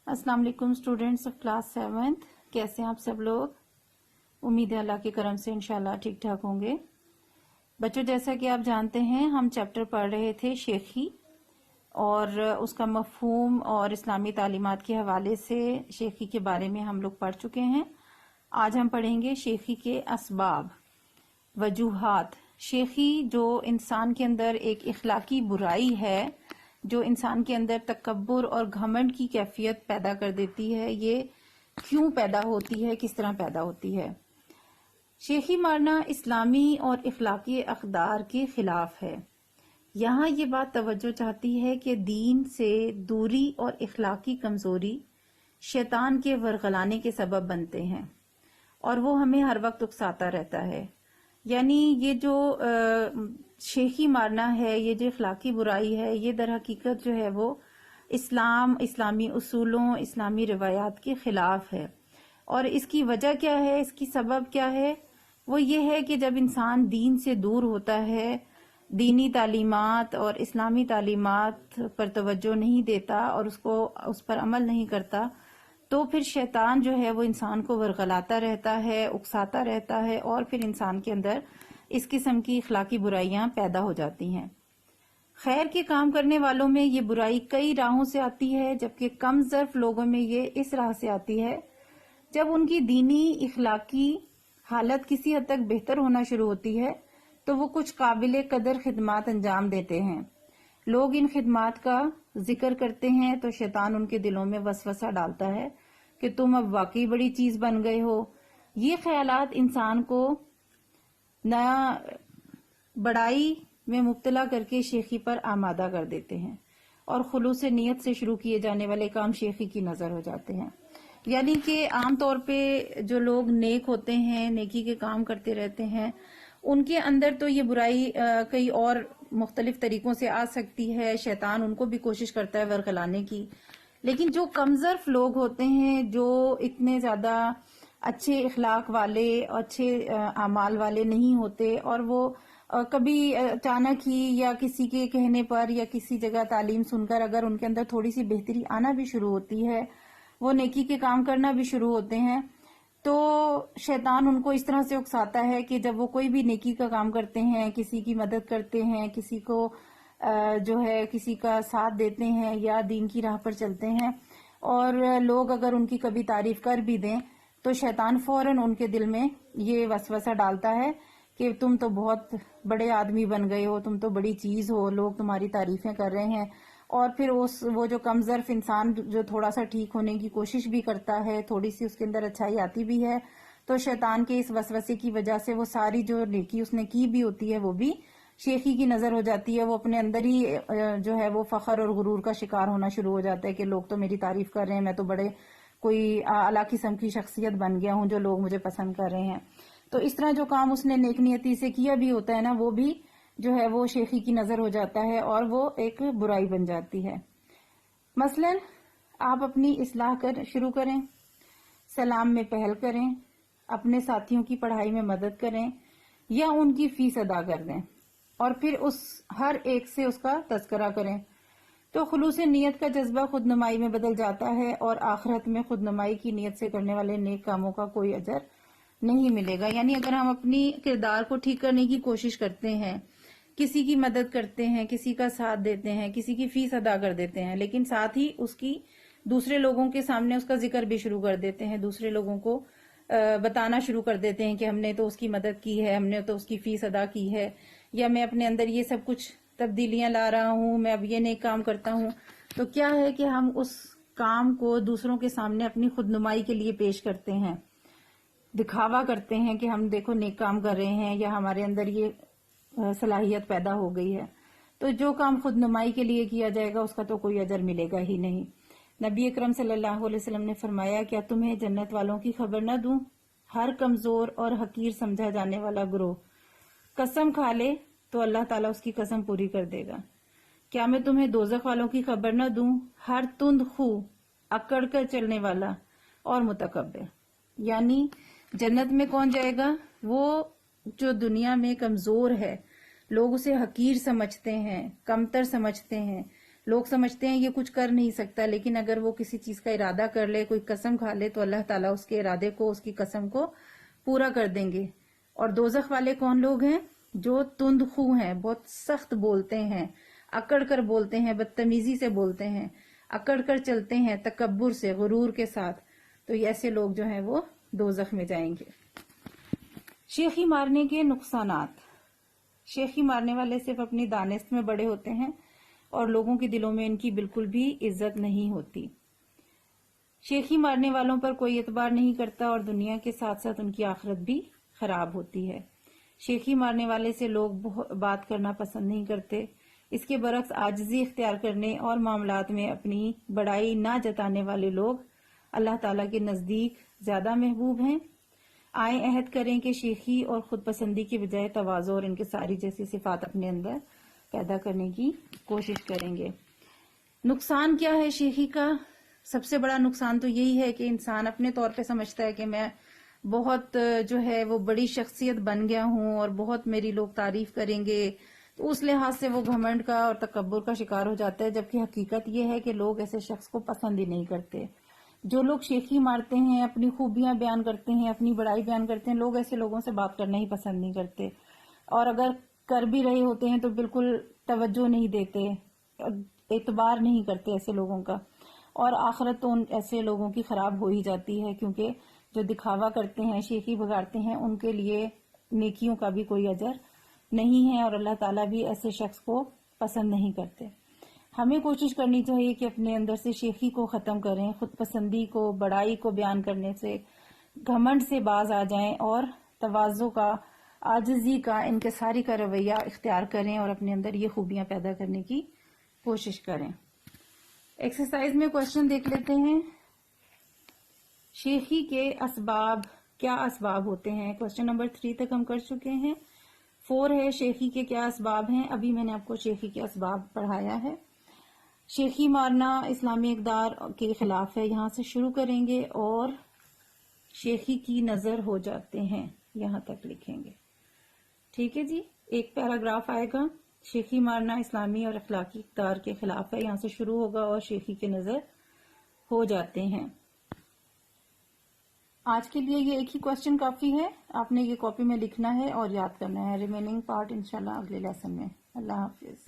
अस्सलाम वालेकुम students of class 7th। कैसे हैं आप सब लोग? उम्मीद है अल्लाह के करम से इंशाल्लाह ठीक ठाक होंगे। बच्चों, जैसा कि आप जानते हैं हम चैप्टर पढ़ रहे थे शेखी और उसका मफहूम और इस्लामी तालीमात के हवाले से शेखी के बारे में हम लोग पढ़ चुके हैं। आज हम पढ़ेंगे शेखी के असबाब, वजूहात। शेखी जो इंसान के अंदर एक इखलाकी बुराई है, जो इंसान के अंदर तकब्बुर और घमंड की कैफियत पैदा कर देती है, ये क्यों पैदा होती है, किस तरह पैदा होती है। शेखी मारना इस्लामी और इखलाकी अक़दार के खिलाफ है। यहाँ ये बात तवज्जो चाहती है कि दीन से दूरी और इखलाकी कमजोरी शैतान के वरगलाने के सबब बनते हैं और वो हमें हर वक्त उकसाता रहता है। यानी ये जो शेखी मारना है, ये जो इखलाकी बुराई है, ये दर हकीकत जो है वो इस्लामी उसूलों, इस्लामी रिवायात के खिलाफ है। और इसकी वजह क्या है, इसकी सबब क्या है? वो ये है कि जब इंसान दीन से दूर होता है, दीनी तालीमात और इस्लामी तालीमात पर तवज्जो नहीं देता और उस पर अमल नहीं करता, तो फिर शैतान जो है वो इंसान को वरगलाता रहता है, उकसाता रहता है और फिर इंसान के अंदर इस किस्म की इखलाकी बुराइयां पैदा हो जाती हैं। खैर के काम करने वालों में ये बुराई कई राहों से आती है, जबकि कम ज़र्फ लोगों में ये इस राह से आती है जब उनकी दीनी इखलाकी हालत किसी हद तक बेहतर होना शुरू होती है तो वो कुछ काबिल कदर खिदमात अंजाम देते हैं। लोग इन खिदमात का जिक्र करते हैं तो शैतान उनके दिलों में वसवसा डालता है कि तुम अब वाकई बड़ी चीज बन गए हो। ये ख्यालात इंसान को नया बड़ाई में मुब्तला करके शेखी पर आमादा कर देते हैं और खुलूस नीयत से शुरू किए जाने वाले काम शेखी की नजर हो जाते हैं। यानी कि आम तौर पे जो लोग नेक होते हैं, नेकी के काम करते रहते हैं, उनके अंदर तो ये बुराई कई और मुख्तलिफ तरीकों से आ सकती है। शैतान उनको भी कोशिश करता है वरगलाने की। लेकिन जो कमजर्फ लोग होते हैं, जो इतने ज्यादा अच्छे इखलाक वाले, अच्छे आमाल वाले नहीं होते और वो कभी अचानक ही या किसी के कहने पर या किसी जगह तालीम सुनकर अगर उनके अंदर थोड़ी सी बेहतरी आना भी शुरू होती है, वो नेकी के काम करना भी शुरू होते हैं, तो शैतान उनको इस तरह से उकसाता है कि जब वो कोई भी नेकी का काम करते हैं, किसी की मदद करते हैं, किसी को जो है किसी का साथ देते हैं या दीन की राह पर चलते हैं और लोग अगर उनकी कभी तारीफ कर भी दें तो शैतान फौरन उनके दिल में ये वसवसा डालता है कि तुम तो बहुत बड़े आदमी बन गए हो, तुम तो बड़ी चीज हो, लोग तुम्हारी तारीफें कर रहे हैं। और फिर वो जो कमजर्फ इंसान जो थोड़ा सा ठीक होने की कोशिश भी करता है, थोड़ी सी उसके अंदर अच्छाई आती भी है, तो शैतान के इस वसवसे की वजह से वो सारी जो नेकी उसने की भी होती है वो भी शेखी की नजर हो जाती है। वो अपने अंदर ही जो है वो फखर और गुरूर का शिकार होना शुरू हो जाता है कि लोग तो मेरी तारीफ कर रहे हैं, मैं तो बड़े कोई आला किस्म की शख्सियत बन गया हूं जो लोग मुझे पसंद कर रहे हैं। तो इस तरह जो काम उसने नेक नियति से किया भी होता है ना, वो भी जो है वो शेखी की नजर हो जाता है और वो एक बुराई बन जाती है। मसलन आप अपनी इस्लाह शुरू करें, सलाम में पहल करें, अपने साथियों की पढ़ाई में मदद करें या उनकी फीस अदा कर दें और फिर उस हर एक से उसका तस्करा करें, तो खुलूस नीयत का जज्बा खुदनुमाई में बदल जाता है और आखिरत में खुदनुमाई की नीयत से करने वाले नेक कामों का कोई अजर नहीं मिलेगा। यानी अगर हम अपनी किरदार को ठीक करने की कोशिश करते हैं, किसी की मदद करते हैं, किसी का साथ देते हैं, किसी की फीस अदा कर देते हैं, लेकिन साथ ही उसकी दूसरे लोगों के सामने उसका जिक्र भी शुरू कर देते हैं, दूसरे लोगों को बताना शुरू कर देते हैं कि हमने तो उसकी मदद की है, हमने तो उसकी फीस अदा की है, या मैं अपने अंदर ये सब कुछ तब्दीलियां ला रहा हूं, मैं अब ये नेक काम करता हूं, तो क्या है कि हम उस काम को दूसरों के सामने अपनी खुदनुमाई के लिए पेश करते हैं, दिखावा करते हैं कि हम देखो नेक काम कर रहे हैं या हमारे अंदर ये सलाहियत पैदा हो गई है। तो जो काम खुद नुमाई के लिए किया जाएगा उसका तो कोई अजर मिलेगा ही नहीं। नबी अकरम सल्लल्लाहु अलैहि वसल्लम ने फरमाया, क्या तुम्हें जन्नत वालों की खबर न दूं? हर कमजोर और हकीर समझा जाने वाला ग्रोह कसम खा ले तो अल्लाह ताला उसकी कसम पूरी कर देगा। क्या मैं तुम्हें दोजख वालों की खबर न दूं? हर तुंद खू, अकड़ कर चलने वाला और मुतकब्बिर। यानी जन्नत में कौन जाएगा? वो जो दुनिया में कमजोर है, लोग उसे हकीर समझते हैं, कमतर समझते हैं, لوگ سمجھتے ہیں یہ کچھ کر نہیں سکتا، لیکن اگر وہ کسی چیز کا ارادہ کر لے، کوئی قسم کھا لے، تو اللہ تعالیٰ اس کے ارادے کو، اس کی قسم کو پورا کر دیں گے۔ اور دوزخ والے کون لوگ ہیں؟ جو تند خو ہیں، بہت سخت بولتے ہیں، اکڑ کر بولتے ہیں، بدتمیزی سے بولتے ہیں، اکڑ کر چلتے ہیں، تکبر سے، غرور کے ساتھ، تو ایسے لوگ جو ہیں وہ دوزخ میں جائیں گے۔ شیخی مارنے کے نقصانات۔ شیخی مارنے والے صرف اپنی دانست میں بڑے ہوتے ہیں اور لوگوں کے دلوں میں ان کی بالکل بھی عزت نہیں ہوتی۔ شیخی مارنے والوں پر کوئی اعتبار نہیں کرتا اور دنیا کے ساتھ ساتھ ان کی آخرت بھی خراب ہوتی ہے۔ شیخی مارنے والے سے لوگ بات کرنا پسند نہیں کرتے۔ اس کے برعکس عاجزی اختیار کرنے اور معاملات میں اپنی بڑائی نہ جتانے والے لوگ اللہ تعالیٰ کے نزدیک زیادہ محبوب ہیں۔ آئیں عہد کریں کہ شیخی اور خود پسندی کی بجائے تواضع اور انکساری جیسی صفات اپنے اندر پیدا کرنے کی کوشش کریں گے۔ نقصان کیا ہے شیخی کا؟ سب سے بڑا نقصان تو یہی ہے کہ انسان اپنے طور پہ سمجھتا ہے کہ میں بہت جو ہے وہ بڑی شخصیت بن گیا ہوں اور بہت میری لوگ تعریف کریں گے، تو اس لحاظ سے وہ گھمنڈ کا اور تکبر کا شکار ہو جاتا ہے، جبکہ حقیقت یہ ہے کہ لوگ ایسے شخص کو پسند ہی نہیں کرتے۔ جو لوگ شیخی مارتے ہیں، اپنی خوبیاں بیان کرتے ہیں، اپنی بڑائی بیان کرتے ہیں، لوگ ایسے لوگوں سے بات کرنا ہی پسند نہیں کرتے، اور اگر کر بھی رہے ہوتے ہیں تو بالکل توجہ نہیں دیتے، اعتبار نہیں کرتے ایسے لوگوں کا، اور آخرت تو ایسے لوگوں کی خراب ہو ہی جاتی ہے، کیونکہ جو دکھاوا کرتے ہیں، شیخی بگاڑتے ہیں، ان کے لیے نیکیوں کا بھی کوئی اجر نہیں ہے، اور اللہ تعالیٰ بھی ایسے شخص کو پسند نہیں کرتے۔ ہمیں کوشش کرنی چاہیے کہ اپنے اندر سے شیخی کو ختم کریں، خود پسندی کو، بڑائی کو بیان کرنے سے، گھمنڈ سے باز آ جائیں اور تواضع کا، عاجزی کا، انکساری کا رویہ اختیار کریں اور اپنے اندر یہ خوبیاں پیدا کرنے کی کوشش کریں۔ ایکسرسائز میں کوشچن دیکھ لیتے ہیں۔ شیخی کے اسباب، کیا اسباب ہوتے ہیں؟ کوشچن نمبر 3 تک ہم کر چکے ہیں۔ 4 ہے شیخی کے کیا اسباب ہیں؟ ابھی میں نے آپ کو شیخی کے اسباب پڑھایا ہے۔ شیخی مارنا اسلامی اقدار کے خلاف ہے، یہاں سے شروع کریں گے، اور شیخی کی نظر ہو جاتے ہیں، یہاں تک لکھیں گے۔ ٹھیک ہے جی، ایک پیراگراف آئے گا، شیخی مارنا اسلامی اور اخلاقی اقدار کے خلاف ہے، یہاں سے شروع ہوگا، اور شیخی کی نظر ہو جاتے ہیں۔ آج کے لیے یہ ایک ہی کوشچن کافی ہے، آپ نے یہ کاپی میں لکھنا ہے اور یاد کرنا ہے، ریمیننگ پارٹ انشاءاللہ اگلے لیسن میں۔ اللہ حافظ۔